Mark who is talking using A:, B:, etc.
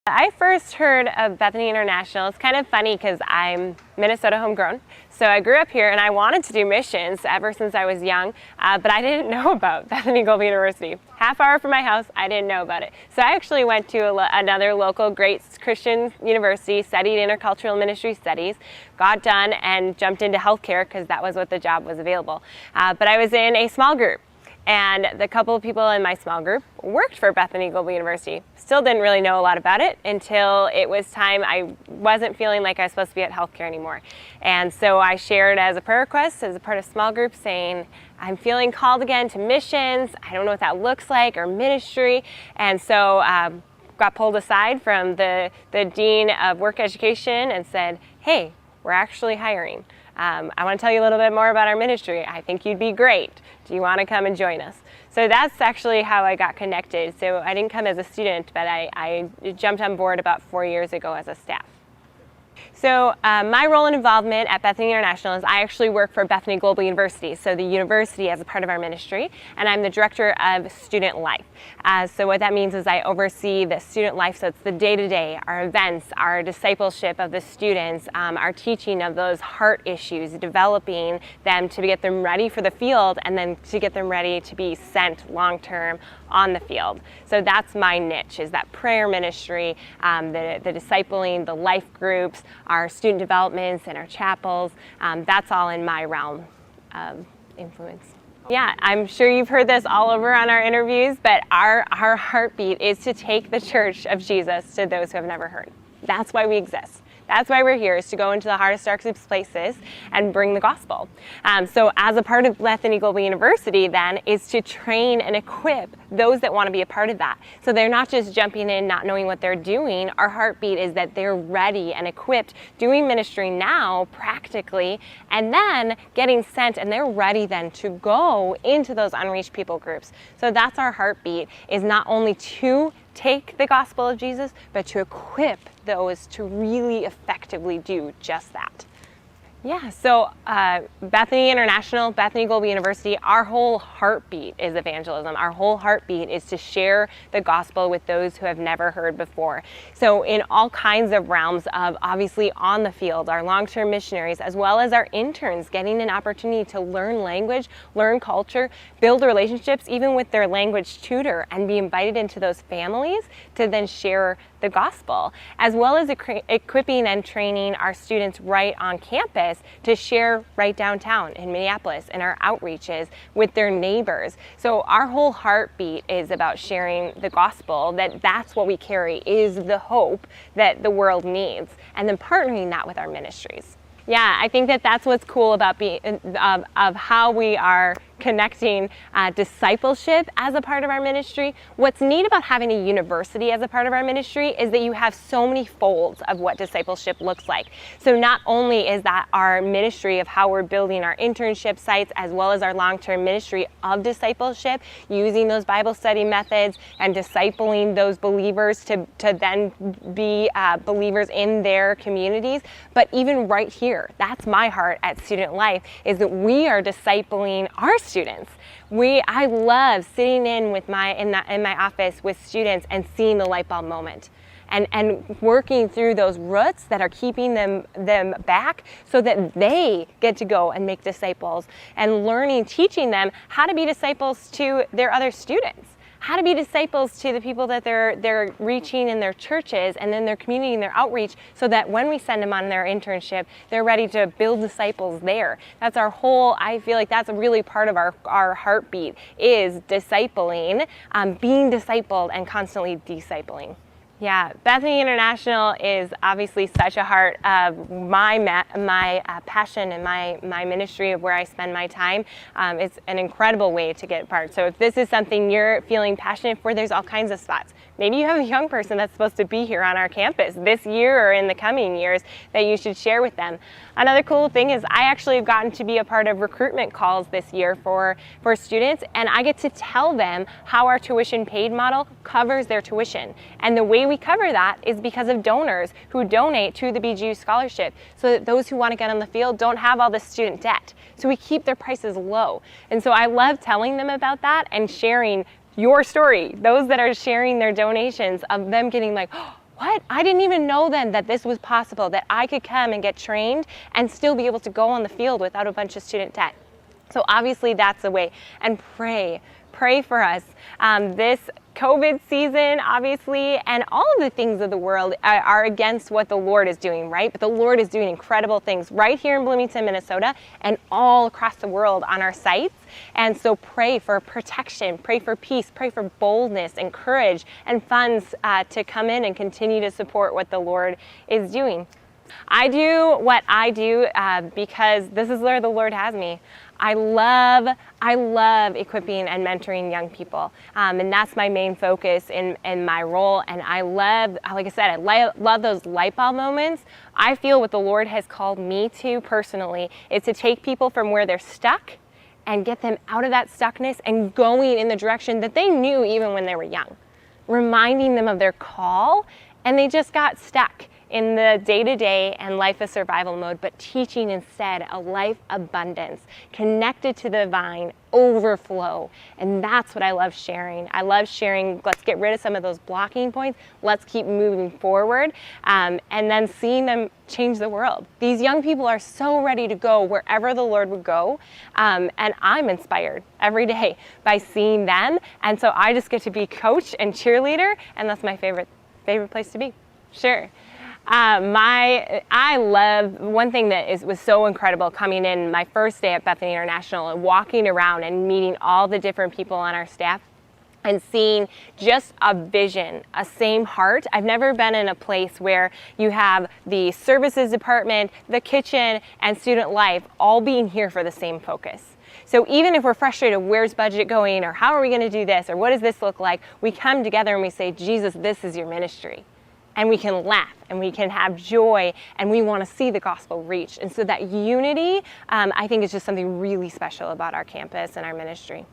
A: I first heard of Bethany International. It's kind of funny because I'm Minnesota homegrown. So I grew up here and I wanted to do missions ever since I was young, but I didn't know about Bethany University. Half hour from my house, I didn't know about it. So I actually went to another local great Christian university, studied intercultural ministry studies, got done and jumped into healthcare because that was what the job was available. But I was in a small group. And the couple of people in my small group worked for Bethany Global University. Still didn't really know a lot about it until it was time. I wasn't feeling like I was supposed to be at healthcare anymore. And so I shared as a prayer request as a part of small group saying, I'm feeling called again to missions. I don't know what that looks like, or ministry. And so got pulled aside from the Dean of Work Education and said, hey, we're actually hiring. I want to tell you a little bit more about our ministry. I think you'd be great. Do you want to come and join us? So that's actually how I got connected. So I didn't come as a student, but I jumped on board about 4 years ago as a staff. So my role and involvement at Bethany International is I actually work for Bethany Global University, so the university as a part of our ministry, and I'm the director of student life. So what that means is I oversee the student life, so it's the day-to-day, our events, our discipleship of the students, our teaching of those heart issues, developing them to get them ready for the field, and then to get them ready to be sent long-term on the field. So that's my niche, is that prayer ministry, the discipling, the life groups, our student developments and our chapels. That's all in my realm of influence. Yeah, I'm sure you've heard this all over on our interviews, but our heartbeat is to take the church of Jesus to those who have never heard. That's why we exist. That's why we're here, is to go into the hardest, darkest places and bring the gospel. So as a part of Bethany Global University then is to train and equip those that want to be a part of that. So they're not just jumping in, not knowing what they're doing. Our heartbeat is that they're ready and equipped, doing ministry now practically, and then getting sent, and they're ready then to go into those unreached people groups. So that's our heartbeat, is not only to take the gospel of Jesus, but to equip those to really effectively do just that. Yeah, so Bethany International, Bethany Global University, our whole heartbeat is evangelism. Our whole heartbeat is to share the gospel with those who have never heard before. So in all kinds of realms of obviously on the field, our long-term missionaries, as well as our interns getting an opportunity to learn language, learn culture, build relationships even with their language tutor, and be invited into those families to then share the gospel, as well as equipping and training our students right on campus to share right downtown in Minneapolis in our outreaches with their neighbors. So our whole heartbeat is about sharing the gospel, that's what we carry, is the hope that the world needs, and then partnering that with our ministries. Yeah, I think that's what's cool about of how we are connecting discipleship as a part of our ministry. What's neat about having a university as a part of our ministry is that you have so many folds of what discipleship looks like. So not only is that our ministry of how we're building our internship sites, as well as our long-term ministry of discipleship, using those Bible study methods and discipling those believers to then be believers in their communities, but even right here, that's my heart at Student Life, is that we are discipling our students. I love sitting in my office with students and seeing the light bulb moment, and working through those roots that are keeping them back, so that they get to go and make disciples, and teaching them how to be disciples to their other students, how to be disciples to the people that they're reaching in their churches and in their community and their outreach, so that when we send them on their internship, they're ready to build disciples there. That's our whole, I feel like that's a really part of our heartbeat, is discipling, being discipled and constantly discipling. Yeah, Bethany International is obviously such a heart of my passion and my ministry of where I spend my time. It's an incredible way to get part. So if this is something you're feeling passionate for, there's all kinds of spots. Maybe you have a young person that's supposed to be here on our campus this year or in the coming years that you should share with them. Another cool thing is I actually have gotten to be a part of recruitment calls this year for students, and I get to tell them how our tuition paid model covers their tuition. And the way we cover that is because of donors who donate to the BGU scholarship, so that those who want to get on the field don't have all this student debt. So we keep their prices low. And so I love telling them about that and sharing your story, those that are sharing their donations, of them getting like, oh, what? I didn't even know then that this was possible, that I could come and get trained and still be able to go on the field without a bunch of student debt. So obviously that's a way. And pray for us. This COVID season, obviously, and all of the things of the world are against what the Lord is doing, right? But the Lord is doing incredible things right here in Bloomington, Minnesota, and all across the world on our sites. And so pray for protection, pray for peace, pray for boldness and courage and funds to come in and continue to support what the Lord is doing. I do what I do because this is where the Lord has me. I love equipping and mentoring young people, and that's my main focus in my role. And I love, like I said, I love those light bulb moments. I feel what the Lord has called me to personally is to take people from where they're stuck and get them out of that stuckness and going in the direction that they knew even when they were young, reminding them of their call, and they just got stuck in the day-to-day and life of survival mode, but teaching instead a life abundance, connected to the vine, overflow. And that's what I love sharing. I love sharing, let's get rid of some of those blocking points, let's keep moving forward, and then seeing them change the world. These young people are so ready to go wherever the Lord would go, and I'm inspired every day by seeing them. And so I just get to be coach and cheerleader, and that's my favorite place to be. Sure. I love, one thing that was so incredible coming in my first day at Bethany International and walking around and meeting all the different people on our staff and seeing just a vision, a same heart. I've never been in a place where you have the services department, the kitchen, and student life all being here for the same focus. So even if we're frustrated, where's budget going, or how are we going to do this, or what does this look like, we come together and we say, Jesus, this is your ministry. And we can laugh and we can have joy and we want to see the gospel reached. And so that unity, I think, is just something really special about our campus and our ministry.